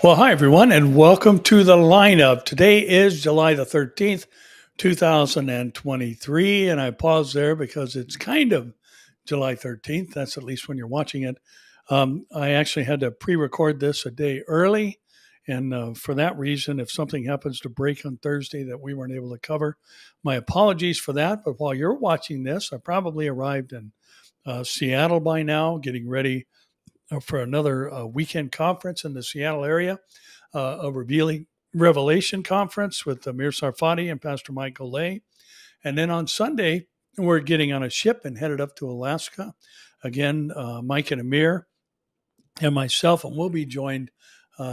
Well, hi, everyone, and welcome to the lineup. Today is July the 13th, 2023, and I paused there because it's kind of July 13th. That's at least when you're watching it. I actually had to pre-record this a day early, and for that reason, if something happens to break on Thursday that we weren't able to cover, my apologies for that. But while you're watching this, I probably arrived in Seattle by now, getting ready for another weekend conference in the Seattle area, a revealing Revelation conference with Amir Sarfati and Pastor Mike Golay. And then on Sunday, we're getting on a ship and headed up to Alaska. Again, Mike and Amir and myself, and we'll be joined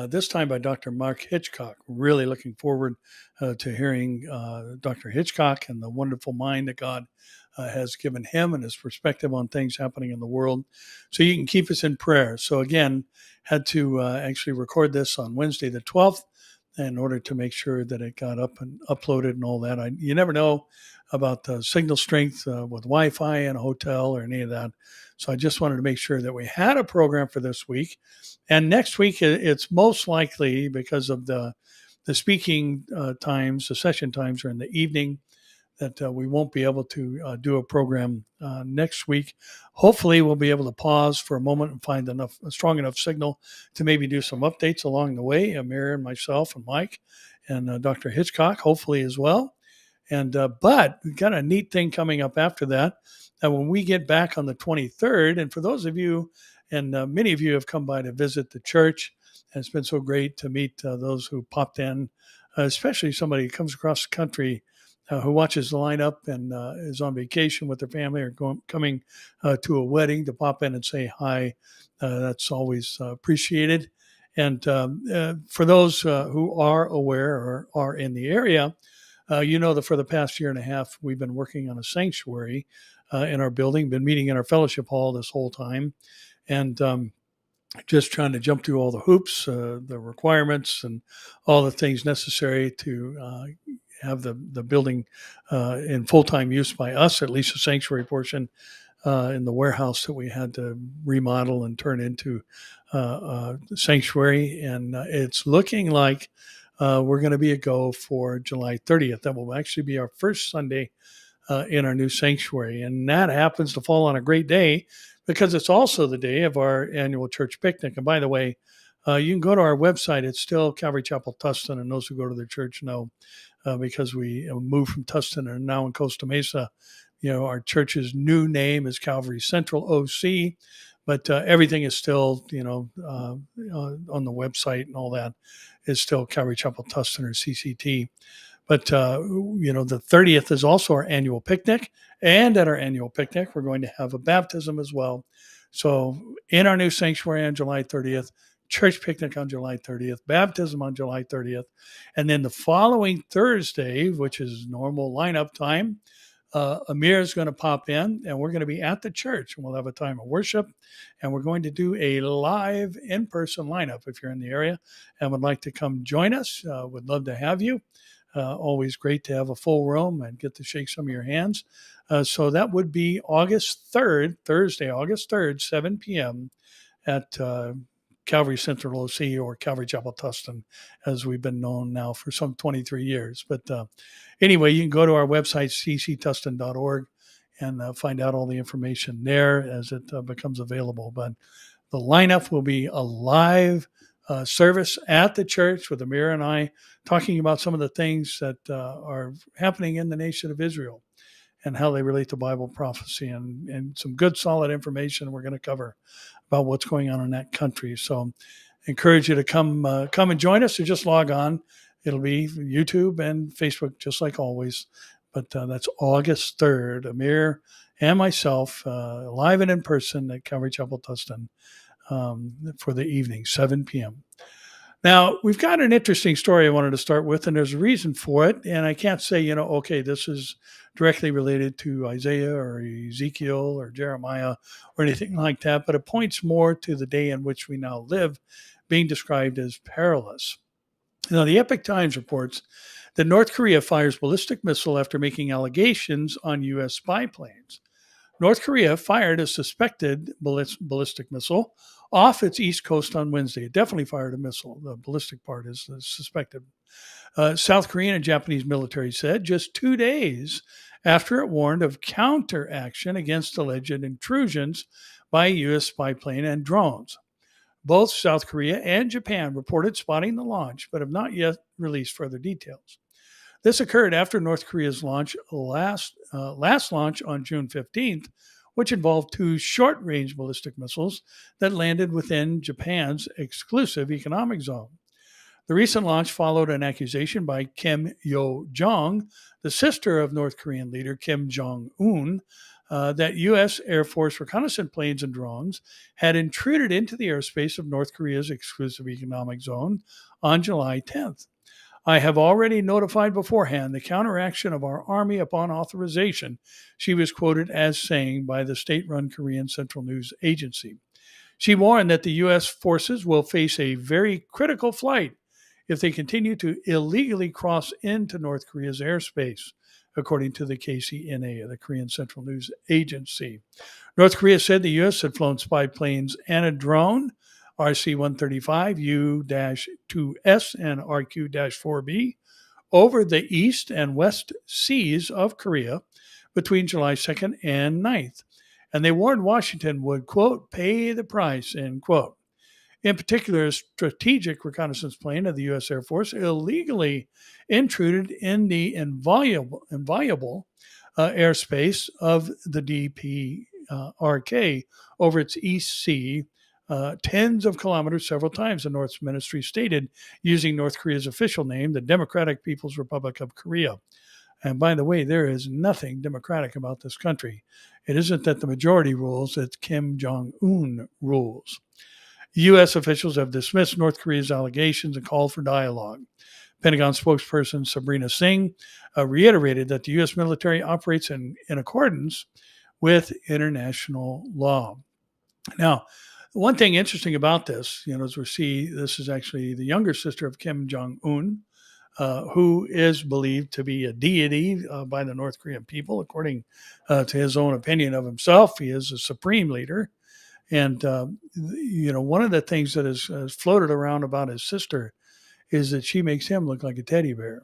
this time by Dr. Mark Hitchcock. Really looking forward to hearing Dr. Hitchcock and the wonderful mind that God has given him and his perspective on things happening in the world. So you can keep us in prayer. So again, had to actually record this on Wednesday the 12th in order to make sure that it got up and uploaded and all that. You never know about the signal strength with Wi-Fi in a hotel or any of that. So I just wanted to make sure that we had a program for this week. And next week, it's most likely because of the speaking times, the session times are in the evening, that we won't be able to do a program next week. Hopefully, we'll be able to pause for a moment and find a strong enough signal to maybe do some updates along the way. Amir and myself and Mike and Dr. Hitchcock, hopefully as well. And but we've got a neat thing coming up after that. When we get back on the 23rd, and for those of you, and many of you have come by to visit the church, and it's been so great to meet those who popped in, especially somebody who comes across the country who watches the lineup and is on vacation with their family or coming to a wedding to pop in and say hi. That's always appreciated. And for those who are aware or are in the area, you know that for the past year and a half, we've been working on a sanctuary in our building, been meeting in our fellowship hall this whole time, and just trying to jump through all the hoops, the requirements, and all the things necessary to have the building in full-time use by us, at least the sanctuary portion, in the warehouse that we had to remodel and turn into the sanctuary. And it's looking like we're going to be a go for July 30th. That will actually be our first Sunday in our new sanctuary. And that happens to fall on a great day because it's also the day of our annual church picnic. And by the way, you can go to our website. It's still Calvary Chapel Tustin, and those who go to the church know because we moved from Tustin and are now in Costa Mesa. You know, our church's new name is Calvary Central OC, but everything is still, on the website and all that is still Calvary Chapel Tustin or CCT. But, the 30th is also our annual picnic. And at our annual picnic, we're going to have a baptism as well. So in our new sanctuary on July 30th, church picnic on July 30th, baptism on July 30th. And then the following Thursday, which is normal lineup time, Amir is going to pop in and we're going to be at the church and we'll have a time of worship and we're going to do a live in-person lineup. If you're in the area and would like to come join us, would love to have you. Always great to have a full room and get to shake some of your hands. So that would be August 3rd, Thursday, August 3rd, 7 p.m. at Calvary Central OC or Calvary Chapel Tustin, as we've been known now for some 23 years. But anyway, you can go to our website, cctustin.org, and find out all the information there as it becomes available. But the lineup will be a live service at the church with Amir and I talking about some of the things that are happening in the nation of Israel and how they relate to Bible prophecy and some good solid information we're going to cover about what's going on in that country. So encourage you to come and join us or just log on. It'll be YouTube and Facebook, just like always. But that's August 3rd, Amir and myself, live and in person at Calvary Chapel Tustin for the evening, 7 p.m. Now, we've got an interesting story I wanted to start with, and there's a reason for it. And I can't say, okay, this is directly related to Isaiah or Ezekiel or Jeremiah or anything like that, but it points more to the day in which we now live, being described as perilous. Now, the Epoch Times reports that North Korea fires ballistic missile after making allegations on U.S. spy planes. North Korea fired a suspected ballistic missile off its east coast on Wednesday. It definitely fired a missile. The ballistic part is suspected. South Korean and Japanese military said just 2 days after it warned of counteraction against alleged intrusions by a U.S. spy plane and drones. Both South Korea and Japan reported spotting the launch, but have not yet released further details. This occurred after North Korea's last launch on June 15th, which involved two short-range ballistic missiles that landed within Japan's exclusive economic zone. The recent launch followed an accusation by Kim Yo-jong, the sister of North Korean leader Kim Jong-un, that U.S. Air Force reconnaissance planes and drones had intruded into the airspace of North Korea's exclusive economic zone on July 10th. I have already notified beforehand the counteraction of our army upon authorization, she was quoted as saying by the state-run Korean Central News Agency. She warned that the U.S. forces will face a very critical flight if they continue to illegally cross into North Korea's airspace, according to the KCNA, the Korean Central News Agency. North Korea said the U.S. had flown spy planes and a drone, RC-135, U-2S, and RQ-4B, over the east and west seas of Korea between July 2nd and 9th. And they warned Washington would, quote, pay the price, end quote. In particular, a strategic reconnaissance plane of the U.S. Air Force illegally intruded in the inviolable airspace of the DPRK over its East Sea, tens of kilometers several times, the North's ministry stated, using North Korea's official name, the Democratic People's Republic of Korea. And by the way, there is nothing democratic about this country. It isn't that the majority rules, it's Kim Jong-un rules. U.S. officials have dismissed North Korea's allegations and called for dialogue. Pentagon spokesperson Sabrina Singh reiterated that the U.S. military operates in accordance with international law. Now, one thing interesting about this, as we see, this is actually the younger sister of Kim Jong-un, who is believed to be a deity by the North Korean people, according to his own opinion of himself. He is a supreme leader. And, one of the things that has floated around about his sister is that she makes him look like a teddy bear,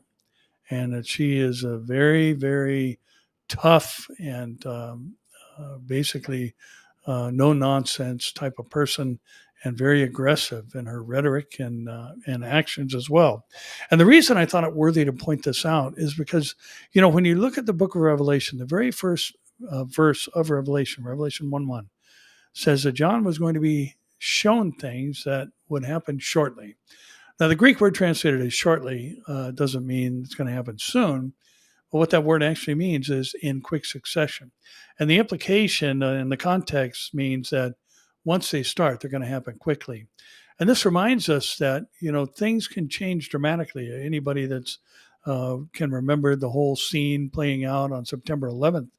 and that she is a very, very tough and basically no-nonsense type of person, and very aggressive in her rhetoric and actions as well. And the reason I thought it worthy to point this out is because, when you look at the book of Revelation, the very first verse of Revelation 1:1, says that John was going to be shown things that would happen shortly. Now, the Greek word translated as shortly doesn't mean it's going to happen soon. But what that word actually means is in quick succession. And the implication in the context means that once they start, they're going to happen quickly. And this reminds us that, things can change dramatically. Anybody that's can remember the whole scene playing out on September 11th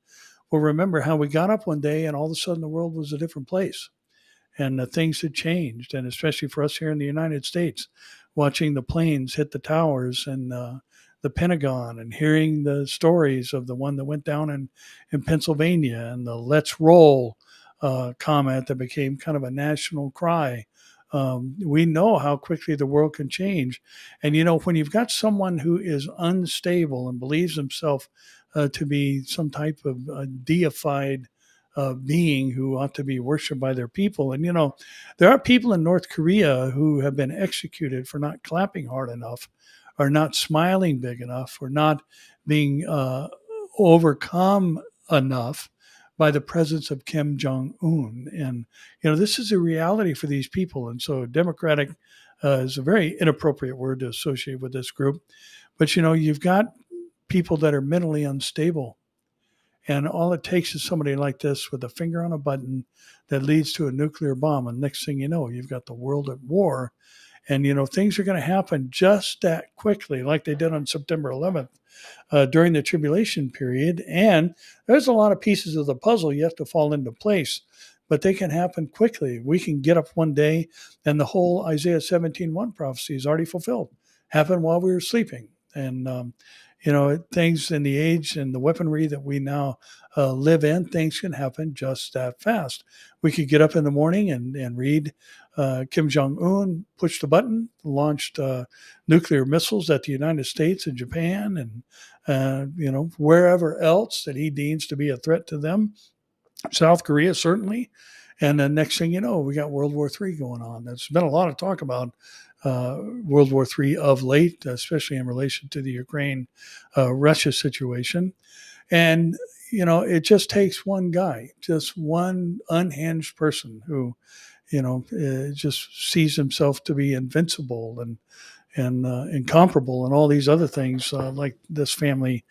will remember how we got up one day and all of a sudden the world was a different place, and things had changed. And especially for us here in the United States, watching the planes hit the towers and the Pentagon, and hearing the stories of the one that went down in Pennsylvania, and the "Let's Roll" comment that became kind of a national cry. We know how quickly the world can change. And, when you've got someone who is unstable and believes himself to be some type of deified being who ought to be worshipped by their people. And, there are people in North Korea who have been executed for not clapping hard enough, or not smiling big enough, or not being overcome enough by the presence of Kim Jong-un. And, this is a reality for these people. And so democratic is a very inappropriate word to associate with this group. But, you've got people that are mentally unstable. And all it takes is somebody like this with a finger on a button that leads to a nuclear bomb. And next thing you know, you've got the world at war. And, things are going to happen just that quickly, like they did on September 11th during the tribulation period. And there's a lot of pieces of the puzzle you have to fall into place, but they can happen quickly. We can get up one day and the whole Isaiah 17:1 prophecy is already fulfilled. Happened while we were sleeping. And, things in the age and the weaponry that we now live in, things can happen just that fast. We could get up in the morning and read Kim Jong-un pushed the button, launched nuclear missiles at the United States and Japan and, wherever else that he deems to be a threat to them. South Korea, certainly. And then next thing you know, we got World War III going on. There's been a lot of talk about World War III of late, especially in relation to the Ukraine-Russia situation. And, it just takes one guy, just one unhinged person who, just sees himself to be invincible and incomparable and all these other things like this family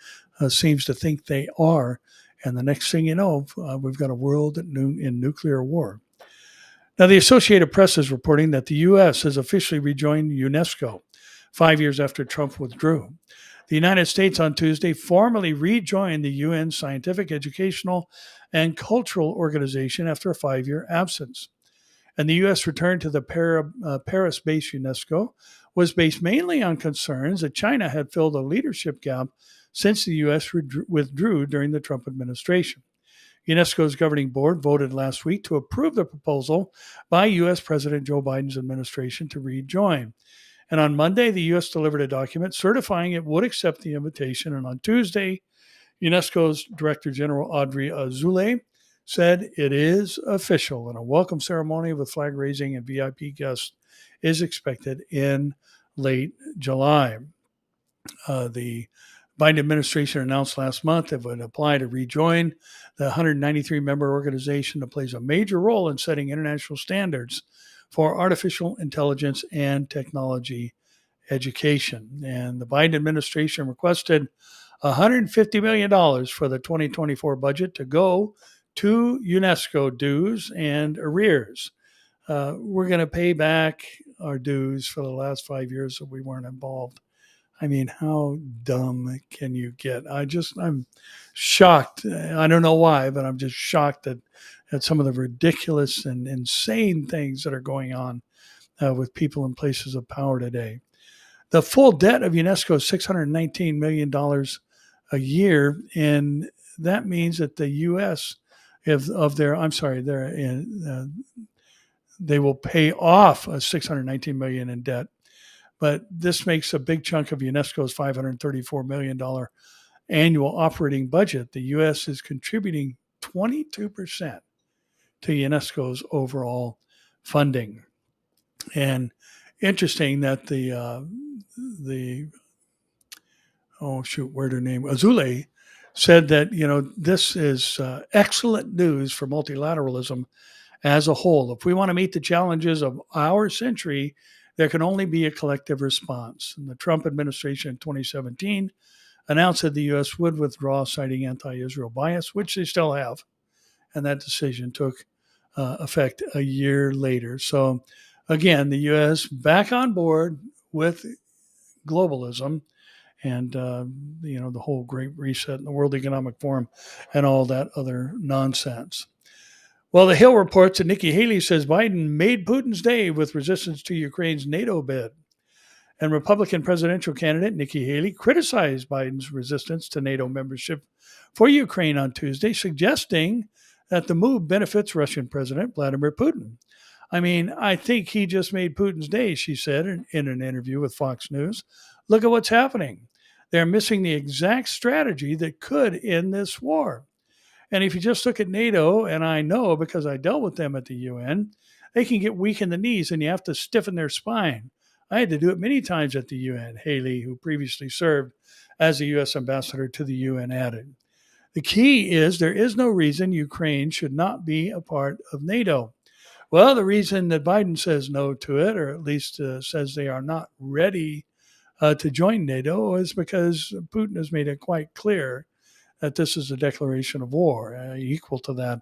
seems to think they are. And the next thing you know, we've got a world in nuclear war. Now, the Associated Press is reporting that the U.S. has officially rejoined UNESCO 5 years after Trump withdrew. The United States on Tuesday formally rejoined the UN Scientific, Educational, and Cultural Organization after a 5-year absence. And the U.S. return to the Paris-based UNESCO was based mainly on concerns that China had filled a leadership gap since the U.S. withdrew during the Trump administration. UNESCO's governing board voted last week to approve the proposal by U.S. President Joe Biden's administration to rejoin. And on Monday, the U.S. delivered a document certifying it would accept the invitation. And on Tuesday, UNESCO's Director General Audrey Azoulay said it is official, and a welcome ceremony with flag raising and VIP guests is expected in late July. The Biden administration announced last month it would apply to rejoin the 193-member organization that plays a major role in setting international standards for artificial intelligence and technology education. And the Biden administration requested $150 million for the 2024 budget to go to UNESCO dues and arrears. We're going to pay back our dues for the last 5 years that we weren't involved. I mean, how dumb can you get? I'm shocked. I don't know why, but I'm just shocked at some of the ridiculous and insane things that are going on with people in places of power today. The full debt of UNESCO is $619 million a year, and that means that the U.S. they will pay off $619 million in debt. But this makes a big chunk of UNESCO's $534 million annual operating budget. The U.S. is contributing 22% to UNESCO's overall funding. And interesting that Azoulay said that, this is excellent news for multilateralism as a whole. If we want to meet the challenges of our century, there can only be a collective response. And the Trump administration in 2017 announced that the U.S. would withdraw, citing anti-Israel bias, which they still have. And that decision took effect a year later. So, again, the U.S. back on board with globalism and, the whole Great Reset and the World Economic Forum and all that other nonsense. Well, The Hill reports that Nikki Haley says Biden made Putin's day with resistance to Ukraine's NATO bid. And Republican presidential candidate Nikki Haley criticized Biden's resistance to NATO membership for Ukraine on Tuesday, suggesting that the move benefits Russian President Vladimir Putin. I mean, I think he just made Putin's day, she said in an interview with Fox News. Look at what's happening. They're missing the exact strategy that could end this war. And if you just look at NATO, and I know because I dealt with them at the UN, they can get weak in the knees and you have to stiffen their spine. I had to do it many times at the UN, Haley, who previously served as the U.S. ambassador to the UN, added. The key is there is no reason Ukraine should not be a part of NATO. Well, the reason that Biden says no to it, or at least says they are not ready to join NATO, is because Putin has made it quite clear that this is a declaration of war, equal to that,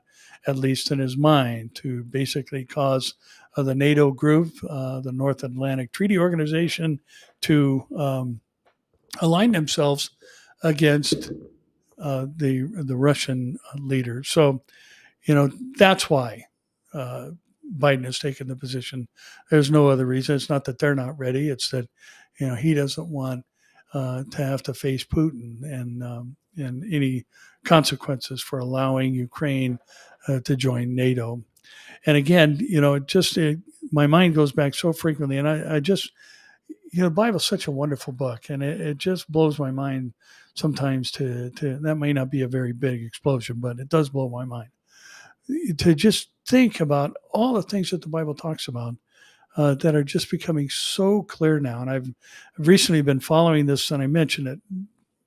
at least in his mind, to basically cause the NATO group, the North Atlantic Treaty Organization, to align themselves against the Russian leader. So, that's why Biden has taken the position. There's no other reason. It's not that they're not ready. It's that, he doesn't want to have to face Putin and any consequences for allowing Ukraine to join NATO. And again, my mind goes back so frequently, and I just, the Bible's such a wonderful book, and it just blows my mind sometimes to that may not be a very big explosion, but it does blow my mind to just think about all the things that the Bible talks about that are just becoming so clear now. And I've recently been following this, and I mention it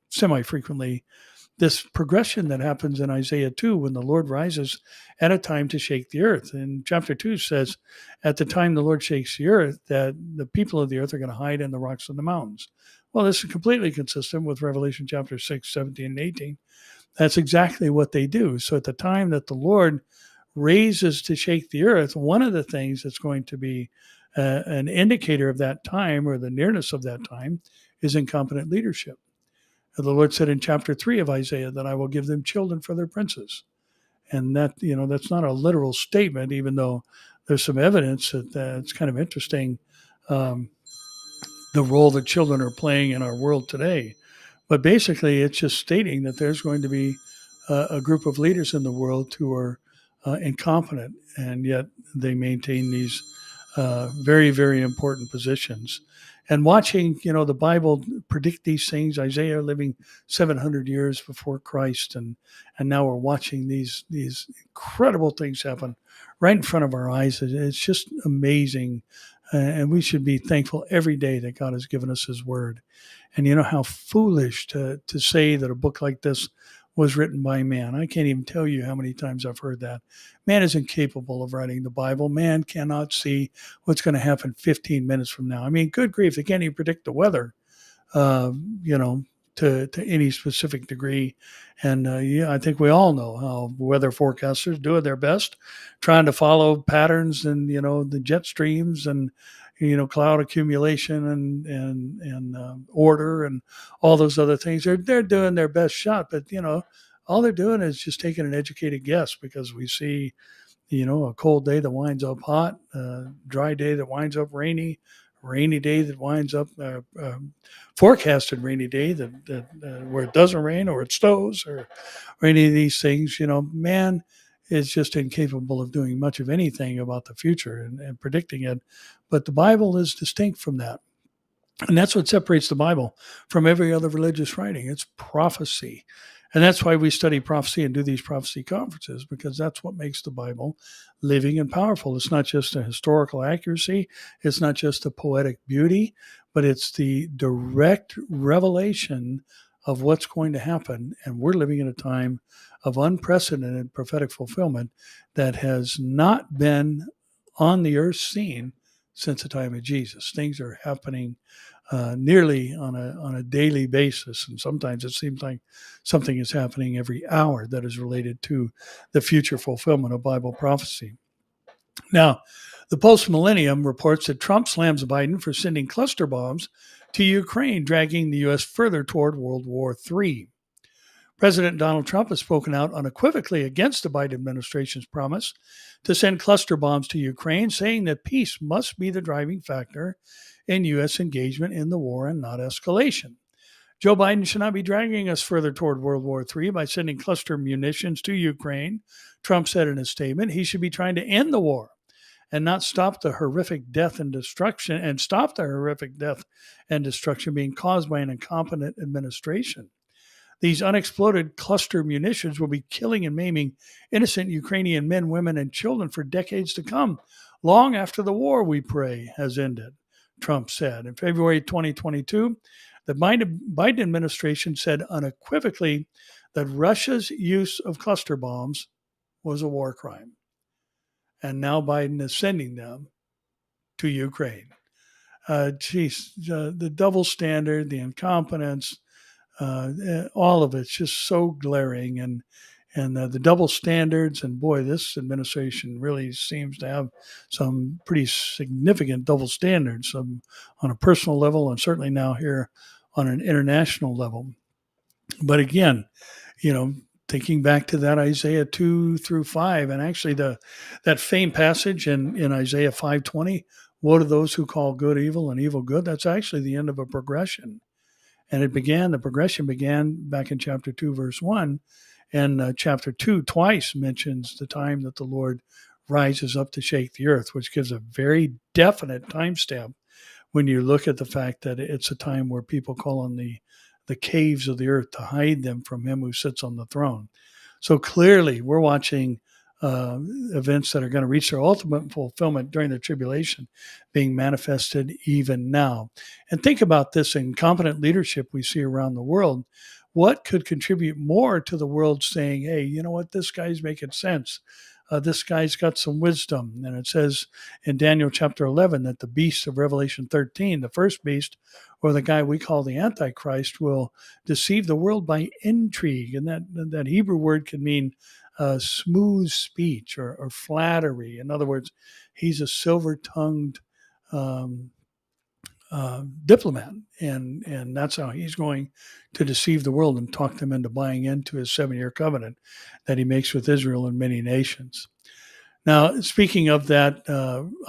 semi-frequently, this progression that happens in Isaiah 2 when the Lord rises at a time to shake the earth. And chapter 2 says, at the time the Lord shakes the earth, that the people of the earth are going to hide in the rocks of the mountains. Well, this is completely consistent with Revelation chapter 6, 17, and 18. That's exactly what they do. So at the time that the Lord raises to shake the earth, one of the things that's going to be an indicator of that time or the nearness of that time is incompetent leadership. The Lord said in chapter 3 of Isaiah that I will give them children for their princes. And that, that's not a literal statement, even though there's some evidence that it's kind of interesting, the role that children are playing in our world today. But basically, it's just stating that there's going to be a group of leaders in the world who are incompetent, and yet they maintain these very, very important positions. And watching, the Bible predict these things, Isaiah living 700 years before Christ, and now we're watching these incredible things happen right in front of our eyes. It's just amazing, and we should be thankful every day that God has given us His Word. And how foolish to say that a book like this was written by man. I can't even tell you how many times I've heard that. Man is incapable of writing the Bible. Man cannot see what's going to happen 15 minutes from now. I mean, good grief, they can't even predict the weather, to any specific degree. And I think we all know how weather forecasters do their best, trying to follow patterns and, the jet streams and, cloud accumulation and order and all those other things. They're doing their best shot, but all they're doing is just taking an educated guess, because we see, a cold day that winds up hot, dry day that winds up rainy day that winds up forecasted rainy day that where it doesn't rain or it snows or any of these things. Man is just incapable of doing much of anything about the future and predicting it. But the Bible is distinct from that. And that's what separates the Bible from every other religious writing. It's prophecy. And that's why we study prophecy and do these prophecy conferences, because that's what makes the Bible living and powerful. It's not just a historical accuracy. It's not just a poetic beauty, but it's the direct revelation of what's going to happen. And we're living in a time of unprecedented prophetic fulfillment that has not been on the earth's scene since the time of Jesus. Things are happening nearly on a daily basis, and sometimes it seems like something is happening every hour that is related to the future fulfillment of Bible prophecy. Now, the post-millennium reports that Trump slams Biden for sending cluster bombs to Ukraine, dragging the U.S. further toward World War III. President Donald Trump has spoken out unequivocally against the Biden administration's promise to send cluster bombs to Ukraine, saying that peace must be the driving factor in U.S. engagement in the war and not escalation. Joe Biden should not be dragging us further toward World War III by sending cluster munitions to Ukraine, Trump said in a statement. He should be trying to end the war and not stop the horrific death and destruction being caused by an incompetent administration. These unexploded cluster munitions will be killing and maiming innocent Ukrainian men, women, and children for decades to come, long after the war, we pray, has ended, Trump said. In February 2022, the Biden administration said unequivocally that Russia's use of cluster bombs was a war crime. And now Biden is sending them to Ukraine. The double standard, the incompetence, all of it's just so glaring, and the double standards. And boy, this administration really seems to have some pretty significant double standards on a personal level, and certainly now here on an international level. But again, thinking back to that Isaiah 2 through 5, and actually that famed passage in Isaiah 5:20, woe to those who call good evil and evil good. That's actually the end of a progression. And the progression began back in chapter 2, verse 1. And chapter 2 twice mentions the time that the Lord rises up to shake the earth, which gives a very definite timestamp when you look at the fact that it's a time where people call on the caves of the earth to hide them from him who sits on the throne. So clearly, we're watching events that are going to reach their ultimate fulfillment during the tribulation being manifested even now. And think about this incompetent leadership we see around the world. What could contribute more to the world saying, hey, you know what, this guy's making sense? This guy's got some wisdom. And it says in Daniel chapter 11 that the beast of Revelation 13, the first beast, or the guy we call the Antichrist, will deceive the world by intrigue. And that Hebrew word can mean smooth speech or flattery. In other words, he's a silver-tongued diplomat, and that's how he's going to deceive the world and talk them into buying into his 7-year covenant that he makes with Israel and many nations. Now, speaking of that,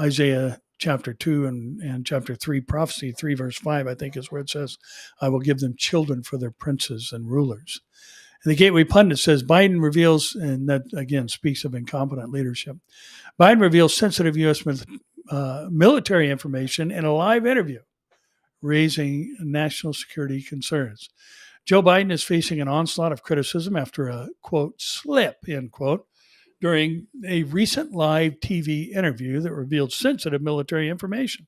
Isaiah chapter 2 and chapter 3, prophecy 3, verse 5, I think is where it says, I will give them children for their princes and rulers. And the Gateway Pundit says Biden reveals, and that again speaks of incompetent leadership, Biden reveals sensitive U.S. Military information in a live interview, raising national security concerns. Joe Biden is facing an onslaught of criticism after a, quote, slip, end quote, during a recent live TV interview that revealed sensitive military information.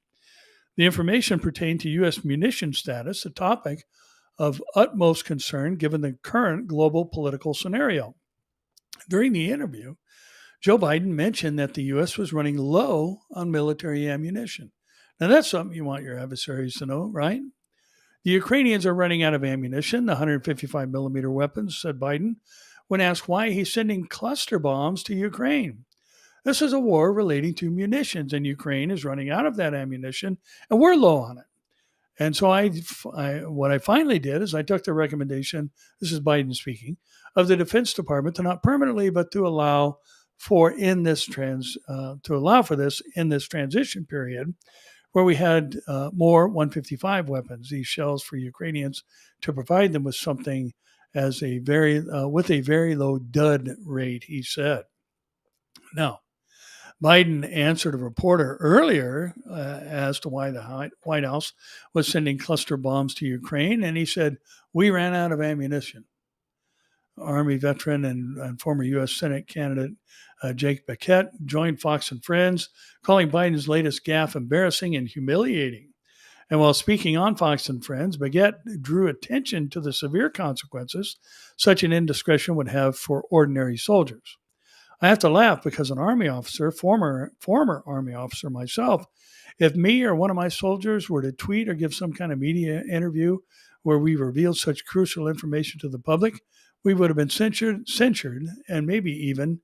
The information pertained to U.S. munition status, a topic of utmost concern given the current global political scenario. During the interview, Joe Biden mentioned that the U.S. was running low on military ammunition. Now, that's something you want your adversaries to know, right? The Ukrainians are running out of ammunition, the 155 millimeter weapons, said Biden, when asked why he's sending cluster bombs to Ukraine. This is a war relating to munitions, and Ukraine is running out of that ammunition, and we're low on it. And so what I finally did is I took the recommendation, this is Biden speaking, of the Defense Department to not permanently, but to allow for this in this transition period, where we had more 155 weapons, these shells for Ukrainians, to provide them with something with a very low dud rate, he said. Now, Biden answered a reporter earlier as to why the White House was sending cluster bombs to Ukraine, and he said, we ran out of ammunition. Army veteran and former U.S. Senate candidate Jake Bequette joined Fox and Friends, calling Biden's latest gaffe embarrassing and humiliating. And while speaking on Fox and Friends, Bequette drew attention to the severe consequences such an indiscretion would have for ordinary soldiers. I have to laugh because an Army officer, former Army officer myself, if me or one of my soldiers were to tweet or give some kind of media interview where we revealed such crucial information to the public, we would have been censured and maybe even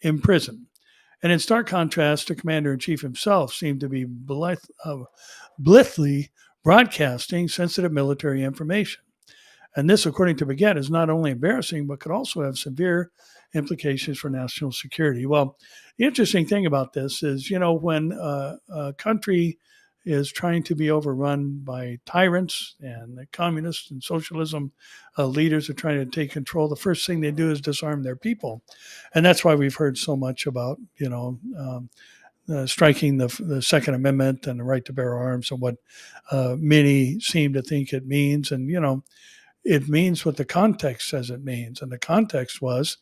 imprisoned. And in stark contrast, the commander-in-chief himself seemed to be blithely broadcasting sensitive military information. And this, according to Bequette, is not only embarrassing, but could also have severe implications for national security. Well, the interesting thing about this is, when a country is trying to be overrun by tyrants and the communists and socialism leaders are trying to take control, the first thing they do is disarm their people. And that's why we've heard so much about, striking the Second Amendment and the right to bear arms and what many seem to think it means. And, it means what the context says it means. And the context was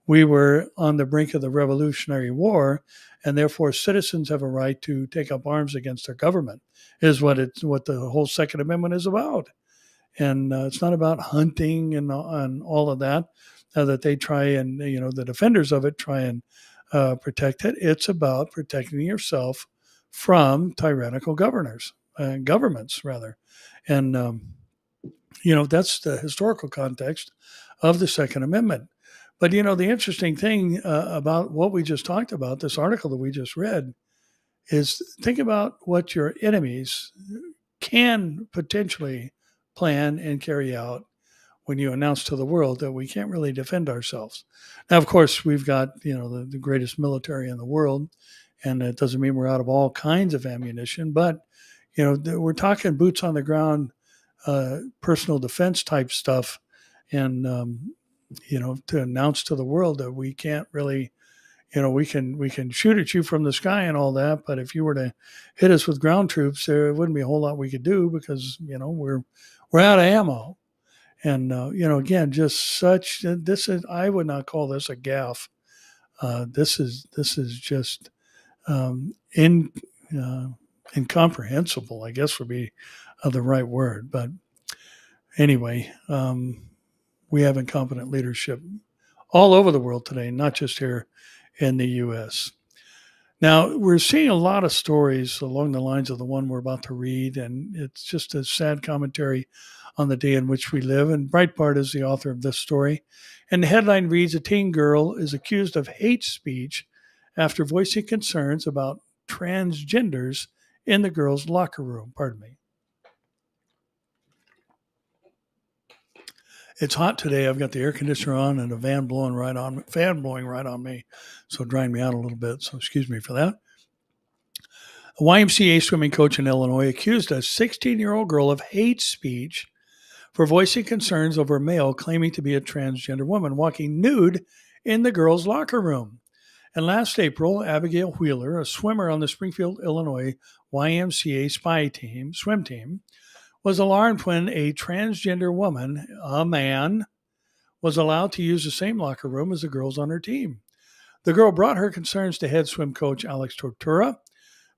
we were on the brink of the Revolutionary War, and therefore citizens have a right to take up arms against their government, is what the whole Second Amendment is about. And it's not about hunting and all of that, that they try and, the defenders of it try and protect it. It's about protecting yourself from tyrannical governments, rather. And, that's the historical context of the Second Amendment. But, the interesting thing about what we just talked about, this article that we just read, is think about what your enemies can potentially plan and carry out when you announce to the world that we can't really defend ourselves. Now, of course, we've got, the greatest military in the world, and it doesn't mean we're out of all kinds of ammunition, but, we're talking boots on the ground personal defense type stuff, and to announce to the world that we can't really, we can shoot at you from the sky and all that, but if you were to hit us with ground troops, there wouldn't be a whole lot we could do because we're out of ammo. And again, just such this is I would not call this a gaffe. This is just in incomprehensible, I guess would be the right word. But anyway, we have incompetent leadership all over the world today, not just here in the U.S. Now, we're seeing a lot of stories along the lines of the one we're about to read, and it's just a sad commentary on the day in which we live. And Breitbart is the author of this story. And the headline reads, a teen girl is accused of hate speech after voicing concerns about transgenders in the girls' locker room. Pardon me. It's hot today. I've got the air conditioner on and a fan blowing right on me, so drying me out a little bit. So excuse me for that. A YMCA swimming coach in Illinois accused a 16-year-old girl of hate speech for voicing concerns over a male claiming to be a transgender woman walking nude in the girls' locker room. And last April, Abigail Wheeler, a swimmer on the Springfield, Illinois YMCA swim team, was alarmed when a transgender woman, a man, was allowed to use the same locker room as the girls on her team. The girl brought her concerns to head swim coach Alex Tortura,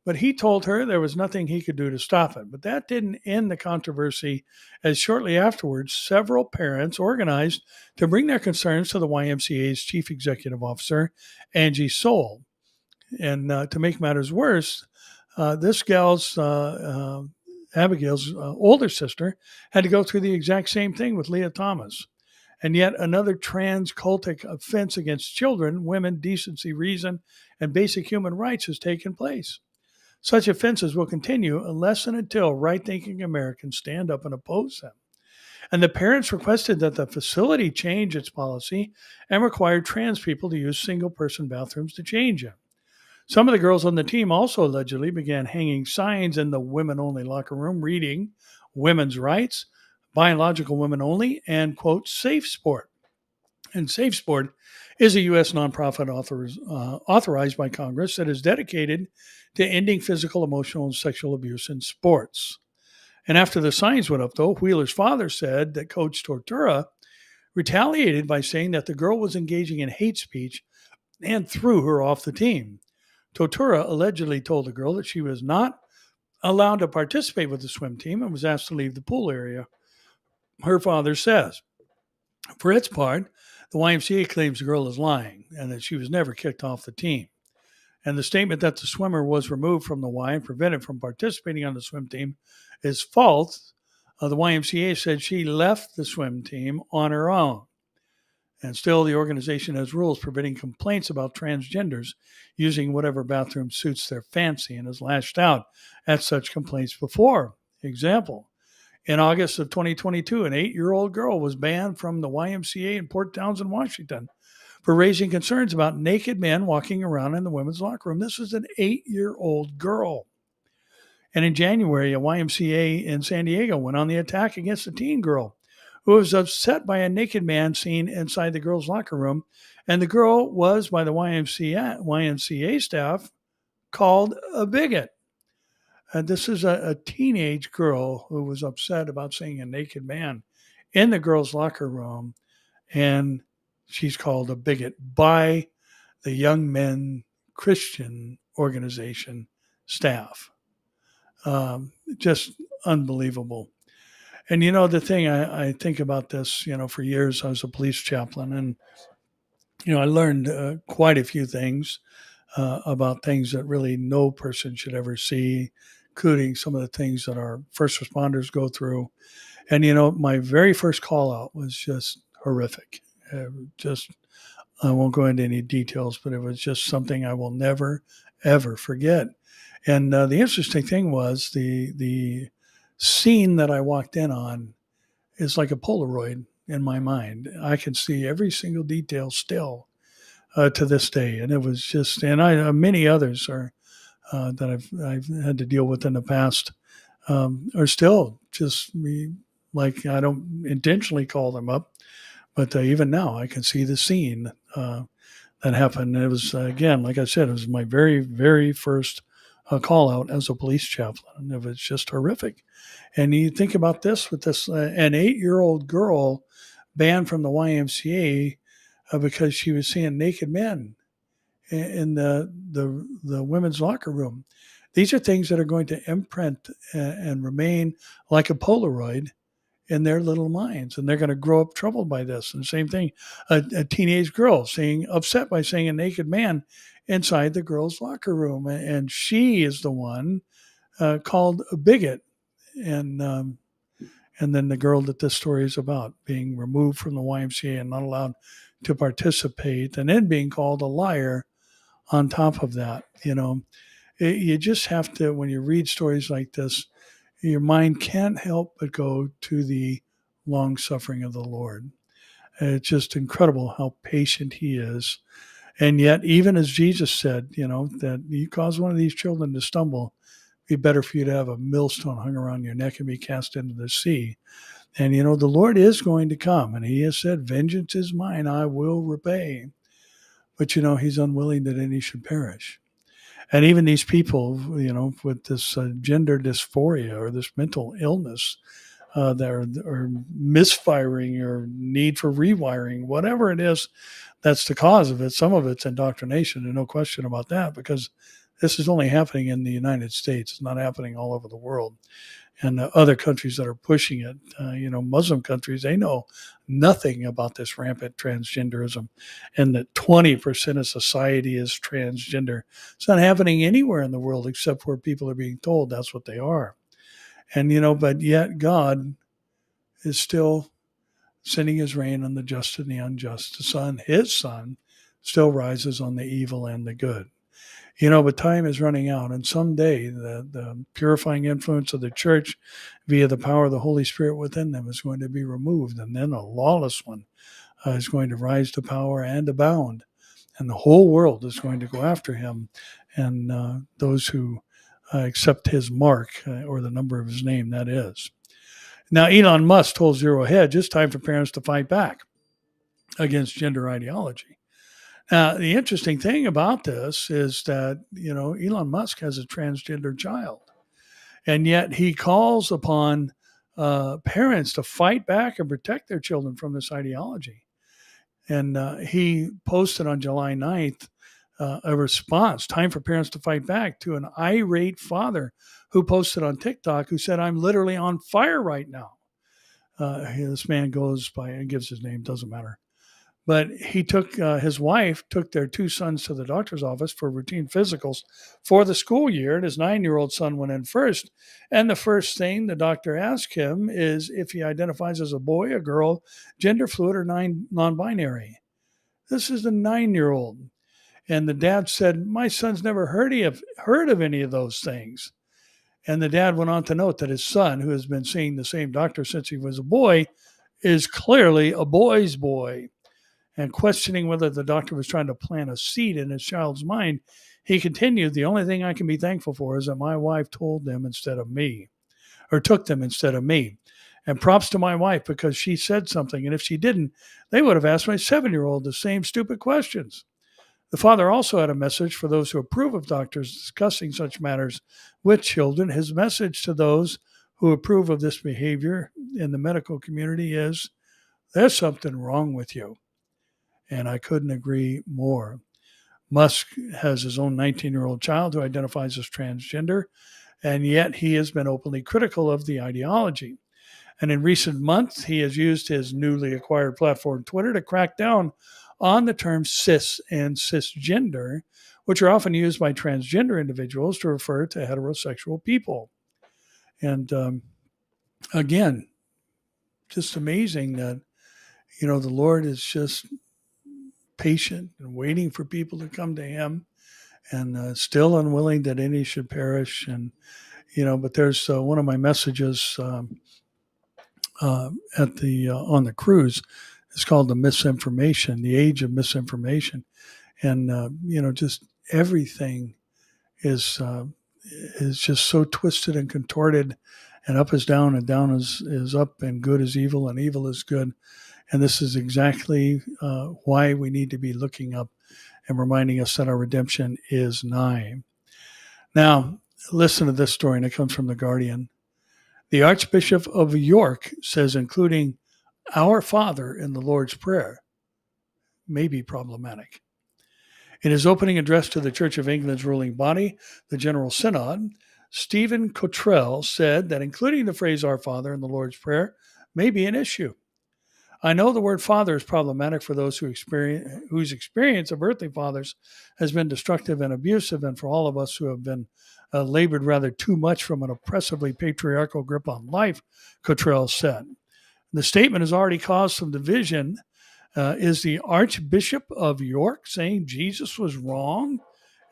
but he told her there was nothing he could do to stop it. But that didn't end the controversy, as shortly afterwards, several parents organized to bring their concerns to the YMCA's chief executive officer, Angie Soul. And to make matters worse, this gal's Abigail's older sister had to go through the exact same thing with Leah Thomas. And yet another trans-cultic offense against children, women, decency, reason, and basic human rights has taken place. Such offenses will continue unless and until right-thinking Americans stand up and oppose them. And the parents requested that the facility change its policy and required trans people to use single-person bathrooms to change them. Some of the girls on the team also allegedly began hanging signs in the women-only locker room reading women's rights, biological women only, and, quote, safe sport. And Safe Sport is a U.S. nonprofit authorized by Congress that is dedicated to ending physical, emotional, and sexual abuse in sports. And after the signs went up, though, Wheeler's father said that Coach Tortura retaliated by saying that the girl was engaging in hate speech and threw her off the team. Tortura allegedly told the girl that she was not allowed to participate with the swim team and was asked to leave the pool area, her father says. For its part, the YMCA claims the girl is lying and that she was never kicked off the team. And the statement that the swimmer was removed from the Y and prevented from participating on the swim team is false. The YMCA said she left the swim team on her own. And still, the organization has rules preventing complaints about transgenders using whatever bathroom suits their fancy and has lashed out at such complaints before. Example, in August of 2022, an 8-year-old girl was banned from the YMCA in Port Townsend, Washington, for raising concerns about naked men walking around in the women's locker room. This is an 8-year-old girl. And in January, a YMCA in San Diego went on the attack against a teen girl who was upset by a naked man seen inside the girls' locker room. And the girl was, by the YMCA staff, called a bigot. This is a teenage girl who was upset about seeing a naked man in the girls' locker room, and she's called a bigot by the Young Men Christian Organization staff. Just unbelievable. And, the thing I think about this, for years I was a police chaplain, and, I learned quite a few things about things that really no person should ever see, including some of the things that our first responders go through. And, my very first call out was just horrific. I won't go into any details, but it was just something I will never, ever forget. And the interesting thing was the scene that I walked in on is like a Polaroid in my mind. I can see every single detail still to this day. And it was just, and many others are that I've had to deal with in the past are still just Like, I don't intentionally call them up, but even now I can see the scene that happened. It was, again, like I said, it was my very, very first call out as a police chaplain. It was just horrific. And you think about this with this an 8-year-old girl banned from the YMCA because she was seeing naked men in the women's locker room. These are things that are going to imprint and remain like a Polaroid in their little minds, and they're going to grow up troubled by this. And same thing, a teenage girl seeing upset by seeing a naked man inside the girls' locker room, and she is the one called a bigot, and then the girl that this story is about being removed from the YMCA and not allowed to participate, and then being called a liar on top of that. You just have to, when you read stories like this, your mind can't help but go to the long suffering of the Lord. It's just incredible how patient he is. And yet, even as Jesus said, that you cause one of these children to stumble, it'd be better for you to have a millstone hung around your neck and be cast into the sea. And, the Lord is going to come. And he has said, vengeance is mine, I will repay. But, he's unwilling that any should perish. And even these people, with this gender dysphoria or this mental illness that are misfiring or need for rewiring, whatever it is, that's the cause of it. Some of it's indoctrination, and no question about that, because this is only happening in the United States. It's not happening all over the world. And other countries that are pushing it, Muslim countries, they know nothing about this rampant transgenderism, and that 20% of society is transgender. It's not happening anywhere in the world except where people are being told that's what they are. And, but yet God is still sending his rain on the just and the unjust. The sun, his sun, still rises on the evil and the good. But time is running out, and someday the purifying influence of the church via the power of the Holy Spirit within them is going to be removed, and then a lawless one is going to rise to power and abound, and the whole world is going to go after him, and those who accept his mark or the number of his name, that is. Now, Elon Musk told Zero Hedge it's time for parents to fight back against gender ideology. Now, the interesting thing about this is that, Elon Musk has a transgender child, and yet he calls upon parents to fight back and protect their children from this ideology. And he posted on July 9th a response, time for parents to fight back, to an irate father who posted on TikTok who said, I'm literally on fire right now. This man goes by and gives his name, doesn't matter. But he took his wife, took their 2 sons to the doctor's office for routine physicals for the school year. And his 9-year-old son went in first. And the first thing the doctor asked him is if he identifies as a boy, a girl, gender fluid, or non-binary. This is the 9-year-old. And the dad said, my son's never heard of any of those things. And the dad went on to note that his son, who has been seeing the same doctor since he was a boy, is clearly a boy's boy. And questioning whether the doctor was trying to plant a seed in his child's mind, he continued, the only thing I can be thankful for is that my wife told them instead of me, or took them instead of me. And props to my wife, because she said something. And if she didn't, they would have asked my 7-year-old the same stupid questions. The father also had a message for those who approve of doctors discussing such matters with children. His message to those who approve of this behavior in the medical community is, there's something wrong with you. And I couldn't agree more. Musk has his own 19-year-old child who identifies as transgender, and yet he has been openly critical of the ideology. And in recent months, he has used his newly acquired platform, Twitter, to crack down on the terms cis and cisgender, which are often used by transgender individuals to refer to heterosexual people. And again, just amazing that, the Lord is just patient and waiting for people to come to him, and still unwilling that any should perish. And, but there's one of my messages on the cruise is called the misinformation, the age of misinformation. And, just everything is just so twisted and contorted and up is down, and down is up, and good is evil, and evil is good. And this is exactly why we need to be looking up and reminding us that our redemption is nigh. Now, listen to this story, and it comes from The Guardian. The Archbishop of York says including Our Father in the Lord's Prayer may be problematic. In his opening address to the Church of England's ruling body, the General Synod, Stephen Cottrell said that including the phrase Our Father in the Lord's Prayer may be an issue. I know the word father is problematic for those whose experience of earthly fathers has been destructive and abusive, and for all of us who have been labored rather too much from an oppressively patriarchal grip on life, Cottrell said. The statement has already caused some division. Is the Archbishop of York saying Jesus was wrong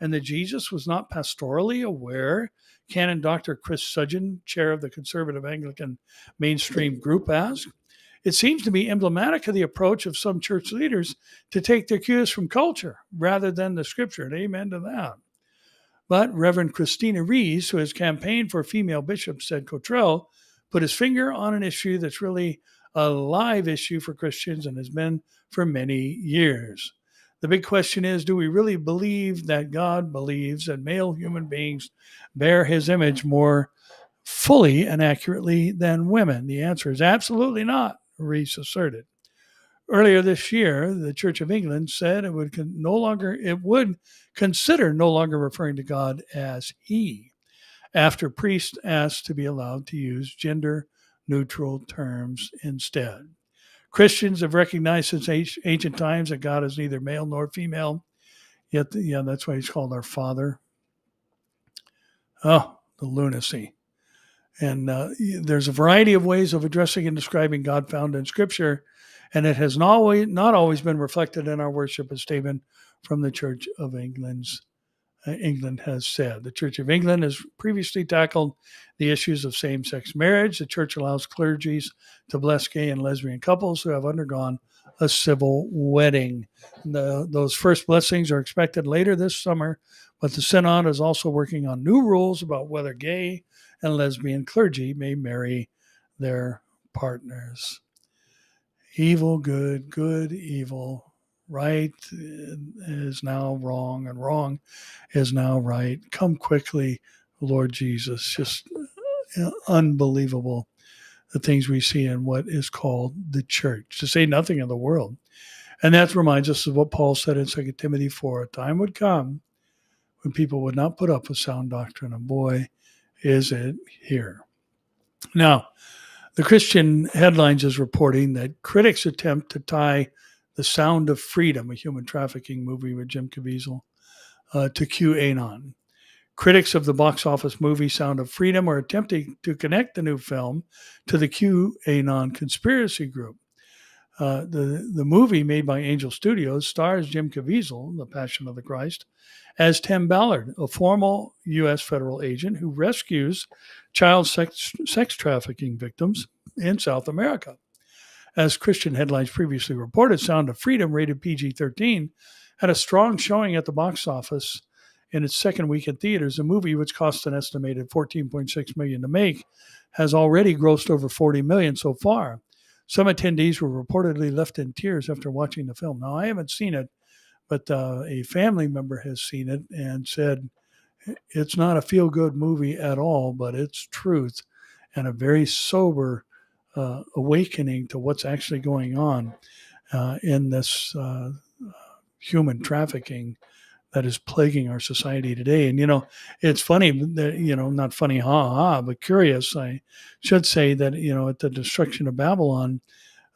and that Jesus was not pastorally aware? Canon Dr. Chris Sudgeon, chair of the Conservative Anglican Mainstream Group, asked. It seems to be emblematic of the approach of some church leaders to take their cues from culture rather than the scripture, and amen to that. But Reverend Christina Rees, who has campaigned for female bishops, said Cottrell put his finger on an issue that's really a live issue for Christians and has been for many years. The big question is, do we really believe that God believes that male human beings bear his image more fully and accurately than women? The answer is absolutely not, Rees asserted. Earlier this year, the Church of England said it would consider no longer referring to God as he, after priests asked to be allowed to use gender-neutral terms instead. Christians have recognized since ancient times that God is neither male nor female, yet that's why he's called our Father. Oh, the lunacy. And there's a variety of ways of addressing and describing God found in Scripture, and it has not always been reflected in our worship, a statement from the Church of England has said. The Church of England has previously tackled the issues of same-sex marriage. The Church allows clergies to bless gay and lesbian couples who have undergone a civil wedding. Those first blessings are expected later this summer, but the Synod is also working on new rules about whether gay and lesbian clergy may marry their partners. Evil, good, good, evil. Right is now wrong, and wrong is now right. Come quickly, Lord Jesus. Just unbelievable, the things we see in what is called the church, to say nothing of the world. And that reminds us of what Paul said in 2 Timothy 4. A time would come when people would not put up with sound doctrine, and boy, is it here. Now, the Christian Headlines is reporting that critics attempt to tie The Sound of Freedom, a human trafficking movie with Jim Caviezel, to QAnon. Critics of the box office movie Sound of Freedom are attempting to connect the new film to the QAnon conspiracy group. The movie, made by Angel Studios, stars Jim Caviezel, the Passion of the Christ, as Tim Ballard, a former U.S. federal agent who rescues child sex trafficking victims in South America. As Christian Headlines previously reported, Sound of Freedom, rated PG-13, had a strong showing at the box office in its second week in theaters. The movie, which cost an estimated $14.6 million to make, has already grossed over $40 million so far. Some attendees were reportedly left in tears after watching the film. Now, I haven't seen it, but a family member has seen it and said it's not a feel-good movie at all, but it's truth and a very sober awakening to what's actually going on in this human trafficking that is plaguing our society today. And, it's funny that, not funny, but curious. I should say that, at the destruction of Babylon,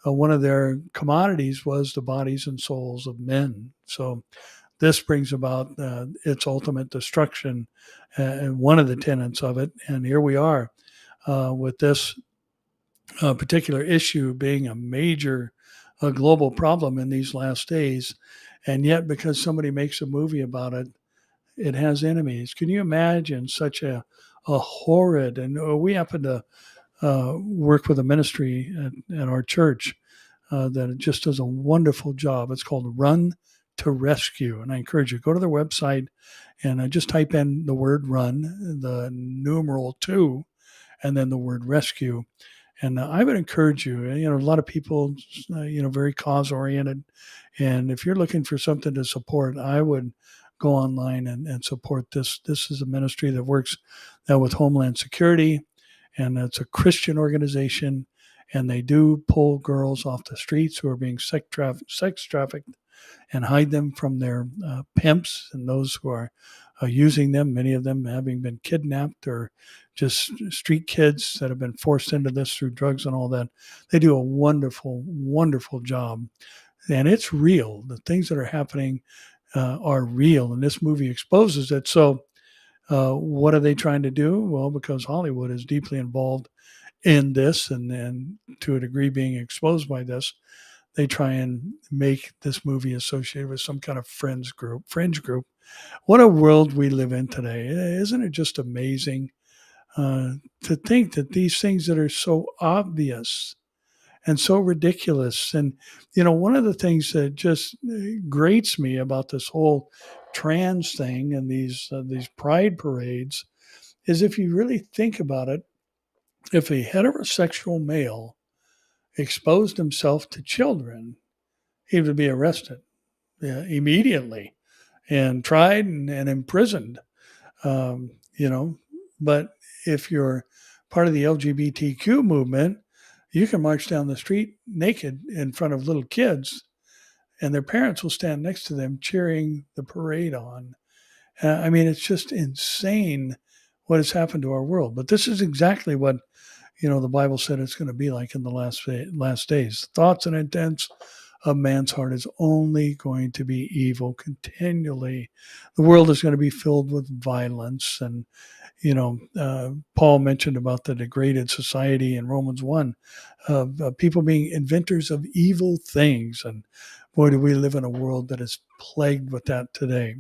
one of their commodities was the bodies and souls of men. So this brings about its ultimate destruction, and one of the tenets of it. And here we are with this particular issue being a major global problem in these last days. And yet, because somebody makes a movie about it, it has enemies. Can you imagine such a horrid, and we happen to work with a ministry at our church that just does a wonderful job. It's called Run to Rescue. And I encourage you, go to their website and just type in the word run, the numeral 2, and then the word rescue. And I would encourage you, a lot of people, very cause oriented. And if you're looking for something to support, I would go online and support this. This is a ministry that works now with Homeland Security, and it's a Christian organization. And they do pull girls off the streets who are being sex trafficked and hide them from their pimps and those who are using them, many of them having been kidnapped or just street kids that have been forced into this through drugs and all that. They do a wonderful, wonderful job. And it's real. The things that are happening are real. And this movie exposes it. So what are they trying to do? Well, because Hollywood is deeply involved in this and to a degree being exposed by this, they try and make this movie associated with some kind of fringe group. What a world we live in today. Isn't it just amazing to think that these things that are so obvious and so ridiculous. And, one of the things that just grates me about this whole trans thing and these pride parades is if you really think about it, if a heterosexual male exposed himself to children, he would be arrested immediately and tried and imprisoned. Um, you know, but if you're part of the LGBTQ movement, you can march down the street naked in front of little kids, and their parents will stand next to them cheering the parade on. I mean, it's just insane what has happened to our world. But this is exactly what the Bible said it's going to be like in the last days. Thoughts and intents of man's heart is only going to be evil continually. The world is going to be filled with violence. And, Paul mentioned about the degraded society in Romans 1 of people being inventors of evil things. And boy, do we live in a world that is plagued with that today.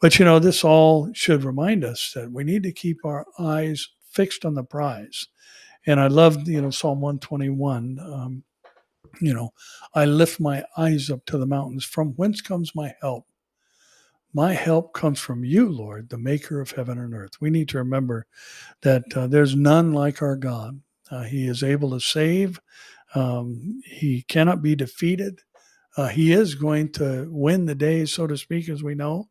But, this all should remind us that we need to keep our eyes fixed on the prize. And I love, Psalm 121. I lift my eyes up to the mountains. From whence comes my help? My help comes from you, Lord, the maker of heaven and earth. We need to remember that there's none like our God. He is able to save. He cannot be defeated. He is going to win the day, so to speak, as we know.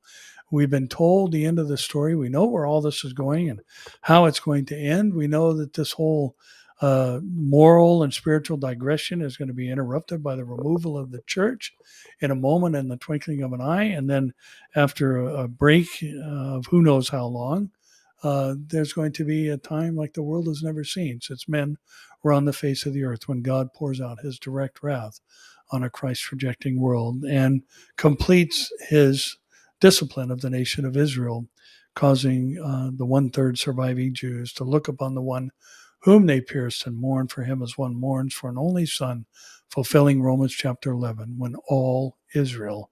We've been told the end of the story. We know where all this is going and how it's going to end. We know that this whole moral and spiritual digression is going to be interrupted by the removal of the church in a moment, in the twinkling of an eye. And then after a break of who knows how long, there's going to be a time like the world has never seen since men were on the face of the earth, when God pours out his direct wrath on a Christ-rejecting world and completes his discipline of the nation of Israel, causing the one-third surviving Jews to look upon the one whom they pierced and mourn for him as one mourns for an only son, fulfilling Romans chapter 11, when all Israel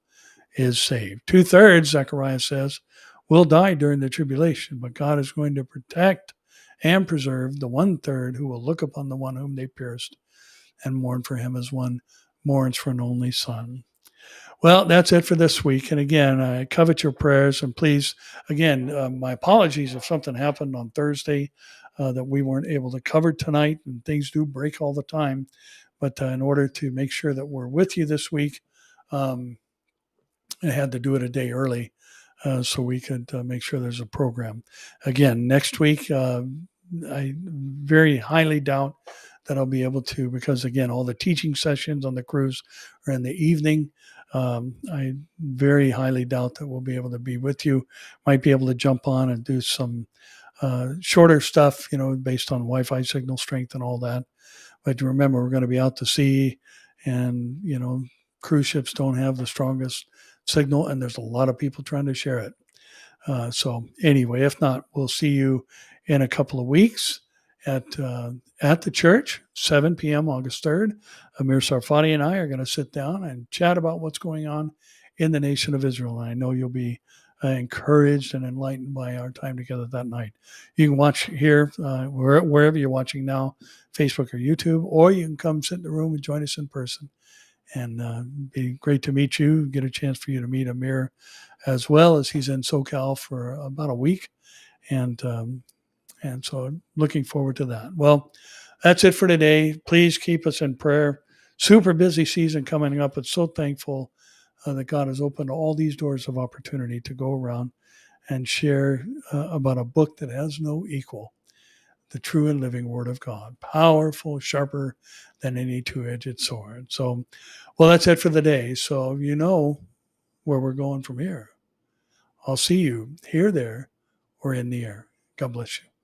is saved. 2/3, Zechariah says, will die during the tribulation, but God is going to protect and preserve the 1/3 who will look upon the one whom they pierced and mourn for him as one mourns for an only son. Well, that's it for this week. And again, I covet your prayers. And please, again, my apologies if something happened on Thursday that we weren't able to cover tonight. And things do break all the time. But in order to make sure that we're with you this week, I had to do it a day early so we could make sure there's a program. Again, next week, I very highly doubt that I'll be able to, because again, all the teaching sessions on the cruise are in the evening. I very highly doubt that we'll be able to be with you. Might be able to jump on and do some shorter stuff, based on Wi-Fi signal strength and all that. But remember, we're going to be out to sea, and, cruise ships don't have the strongest signal, and there's a lot of people trying to share it. So anyway, if not, we'll see you in a couple of weeks at the church, 7 p.m. August 3rd. Amir Sarfati and I are going to sit down and chat about what's going on in the nation of Israel. And I know you'll be encouraged and enlightened by our time together that night. You can watch here, wherever you're watching now, Facebook or YouTube, or you can come sit in the room and join us in person. And it'd be great to meet you, get a chance for you to meet Amir as well, as he's in SoCal for about a week. And And so looking forward to that. Well, that's it for today. Please keep us in prayer. Super busy season coming up, but so thankful that God has opened all these doors of opportunity to go around and share about a book that has no equal, the true and living Word of God, powerful, sharper than any two-edged sword. So, well, that's it for the day. So you know where we're going from here. I'll see you here, there, or in the air. God bless you.